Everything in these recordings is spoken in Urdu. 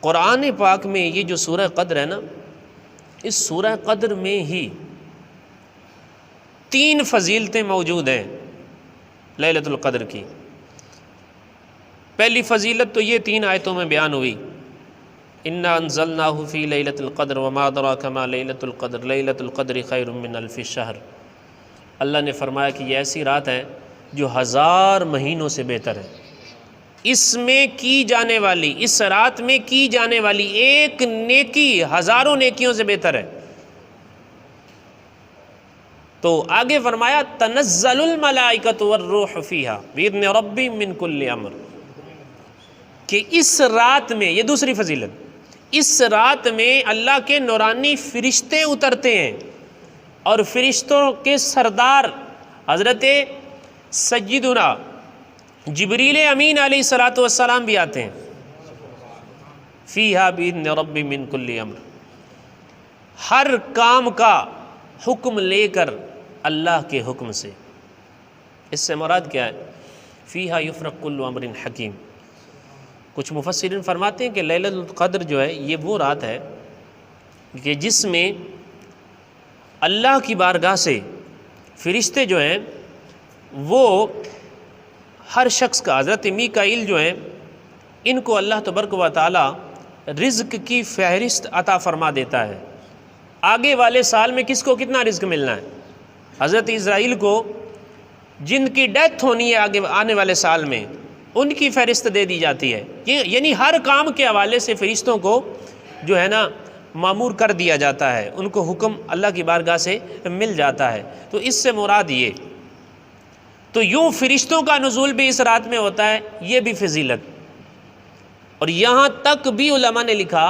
قرآن پاک میں یہ جو سورہ قدر ہے نا، اس سورہ قدر میں ہی 3 فضیلتیں موجود ہیں لیلۃ القدر کی۔ پہلی فضیلت تو یہ 3 آیتوں میں بیان ہوئی، انا انزلناہ فی لیلۃ القدر وما ادراک ما لیلۃ القدر لیلۃ القدر خیر من الف شہر۔ اللہ نے فرمایا کہ یہ ایسی رات ہے جو 1000 مہینوں سے بہتر ہے۔ اس میں کی جانے والی، اس رات میں کی جانے والی ایک نیکی 1000 نیکیوں سے بہتر ہے۔ تو آگے فرمایا تنزل الملائکۃ والروح فیہا بإذن ربہم من کل امر، کہ اس رات میں، یہ دوسری فضیلت، اس رات میں اللہ کے نورانی فرشتے اترتے ہیں، اور فرشتوں کے سردار حضرت سیدنا جبریل امین علیہ الصلوۃ والسلام بھی آتے ہیں۔ فیہا بإذن ربہم من کل امر، ہر کام کا حکم لے کر اللہ کے حکم سے۔ اس سے مراد کیا ہے؟ فیہا یفرق کل امر حکیم۔ کچھ مفسرین فرماتے ہیں کہ لیلۃ القدر جو ہے یہ وہ رات ہے کہ جس میں اللہ کی بارگاہ سے فرشتے جو ہیں وہ ہر شخص کا، حضرت میکائیل جو ہیں ان کو اللہ تبارک و تعالی رزق کی فہرست عطا فرما دیتا ہے۔ آگے والے سال میں کس کو کتنا رزق ملنا ہے؟ حضرت اسرائیل کو جن کی ڈیتھ ہونی ہے آگے آنے والے سال میں، ان کی فہرست دے دی جاتی ہے۔ یعنی ہر کام کے حوالے سے فرشتوں کو جو ہے نا مامور کر دیا جاتا ہے، ان کو حکم اللہ کی بارگاہ سے مل جاتا ہے۔ تو اس سے مراد یہ، تو یوں فرشتوں کا نزول بھی اس رات میں ہوتا ہے، یہ بھی فضیلت۔ اور یہاں تک بھی علماء نے لکھا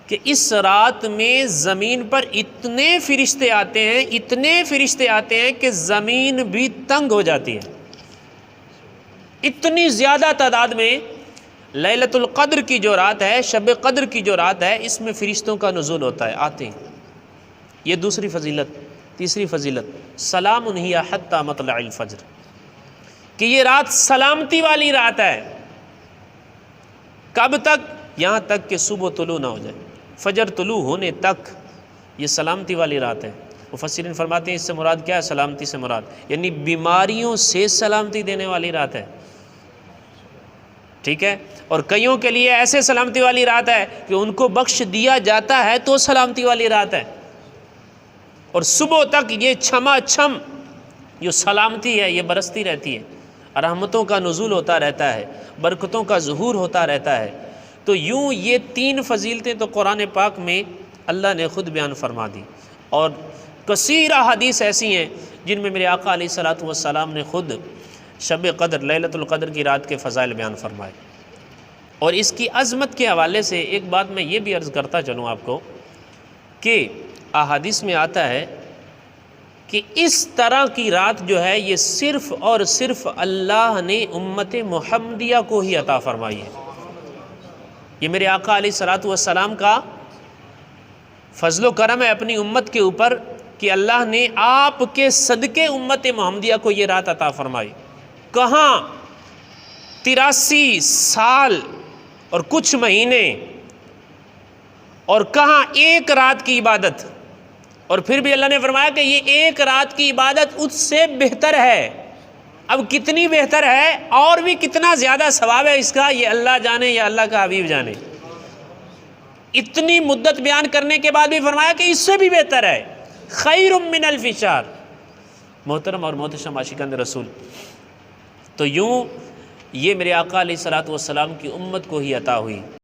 کہ اس رات میں زمین پر اتنے فرشتے آتے ہیں، اتنے فرشتے آتے ہیں کہ زمین بھی تنگ ہو جاتی ہے۔ اتنی زیادہ تعداد میں لیلۃ القدر کی جو رات ہے، شب قدر کی جو رات ہے، اس میں فرشتوں کا نزول ہوتا ہے، آتے ہیں۔ یہ دوسری فضیلت۔ تیسری فضیلت سلام ہی حتی مطلع الفجر، کہ یہ رات سلامتی والی رات ہے۔ کب تک؟ یہاں تک کہ صبح طلوع نہ ہو جائے، فجر طلوع ہونے تک یہ سلامتی والی رات ہے۔ مفسرین فرماتے ہیں اس سے مراد کیا ہے؟ سلامتی سے مراد یعنی بیماریوں سے سلامتی دینے والی رات ہے، ٹھیک ہے؟ اور کئیوں کے لیے ایسے سلامتی والی رات ہے کہ ان کو بخش دیا جاتا ہے تو سلامتی والی رات ہے، اور صبح تک یہ چھما چھم جو سلامتی ہے یہ برستی رہتی ہے، رحمتوں کا نزول ہوتا رہتا ہے، برکتوں کا ظہور ہوتا رہتا ہے۔ تو یوں یہ 3 فضیلتیں تو قرآن پاک میں اللہ نے خود بیان فرما دی، اور کثیرہ حدیث ایسی ہیں جن میں میرے آقا علیہ الصلوۃ والسلام نے خود شب قدر، لیلۃ القدر کی رات کے فضائل بیان فرمائے۔ اور اس کی عظمت کے حوالے سے ایک بات میں یہ بھی عرض کرتا چلوں آپ کو کہ احادیث میں آتا ہے کہ اس طرح کی رات جو ہے یہ صرف اور صرف اللہ نے امت محمدیہ کو ہی عطا فرمائی ہے۔ یہ میرے آقا علیہ الصلوۃ والسلام کا فضل و کرم ہے اپنی امت کے اوپر کہ اللہ نے آپ کے صدقے امت محمدیہ کو یہ رات عطا فرمائی۔ کہاں 83 سال اور کچھ مہینے، اور کہاں ایک رات کی عبادت، اور پھر بھی اللہ نے فرمایا کہ یہ ایک رات کی عبادت اس سے بہتر ہے۔ اب کتنی بہتر ہے اور بھی کتنا زیادہ ثواب ہے اس کا، یہ اللہ جانے یا اللہ کا حبیب جانے۔ اتنی مدت بیان کرنے کے بعد بھی فرمایا کہ اس سے بھی بہتر ہے، خیر من الف شہر۔ محترم اور محتشم عاشقان رسول، تو یوں یہ میرے آقا علیہ الصلوۃ والسلام کی امت کو ہی عطا ہوئی۔